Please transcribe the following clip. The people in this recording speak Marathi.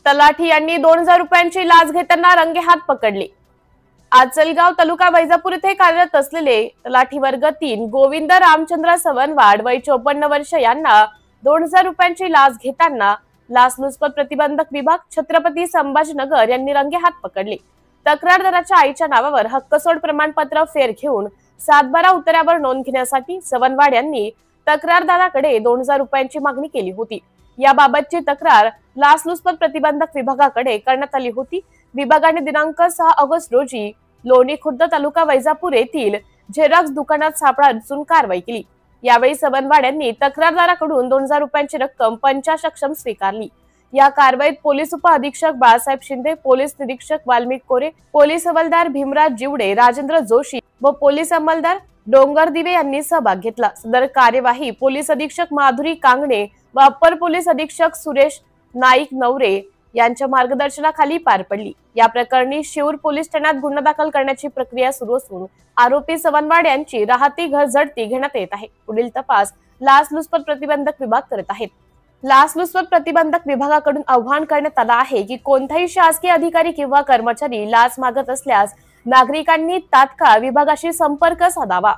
तलाठी यांनी 2,000 रुपयांची लाच घेताना रंगेहात पकडले। आचलगाव तालुका वैजापूर येथे कार्यरत असलेले तलाठी वर्ग 3 गोविंद रामचंद्र सवनवाड वय 54 वर्ष यांना 2,000 रुपयांची लाच घेताना लाचलुचपत प्रतिबंधक विभाग छत्रपती संभाजीनगर यांनी रंगेहात पकडले। तक्रारदाराच्या आईच्या नावावर हक्कसोड प्रमाणपत्र फेर घेऊन 7/12 उतार्यावर नोंद घेण्यासाठी सवनवाड यांनी तक्रारदाराकडे 2,000 रुपयांची मागणी केली होती। याबाबतची तक्रार लाचलुचपत प्रतिबंधक विभागाकडे करण्यात आली होती। विभागाने दिनांक 6 ऑगस्ट रोजी लोणी खुर्द तालुका वैजापूर येथील झेरॉक्स दुकानात सापळा रचून कारवाई केली। यावेळी सवनवाड यांनी तक्रारदाराकडून 2,000 रुपयांची रक्कम पंचाक्षम स्वीकारली। या कारवाईत पोलीस उप अधीक्षक बाळासाहेब शिंदे, पोलीस निरीक्षक वाल्मिक कोरे, पोलीस हवालदार भीमराज जिवडे, राजेंद्र जोशी व पोलीस अंमलदार डोंगरदिवे यांनी सहभाग घेतला। सदर कार्यवाही पोलीस अधीक्षक माधुरी कांगणे व अप्पर पोलीस अधीक्षक सुरेश नाईक नवरे यांच्या मार्गदर्शनाखाली पार पडली। या प्रकरणी शिऊर पोलीस ठाण्यात गुन्हा दाखल करण्याची प्रक्रिया सुरू असून आरोपी सवनवाड यांची राहती घर झडती घेण्यात येत आहे। पुढील तपास लाचलुचपत प्रतिबंधक विभाग करत आहेत। लाचलुचपत प्रतिबंधक विभागाकडून आवाहन करण्यात आलं आहे की कोणताही शासकीय अधिकारी किंवा कर्मचारी लाच मागत असल्यास नागरिकांनी तात्काळ विभागाशी संपर्क साधावा।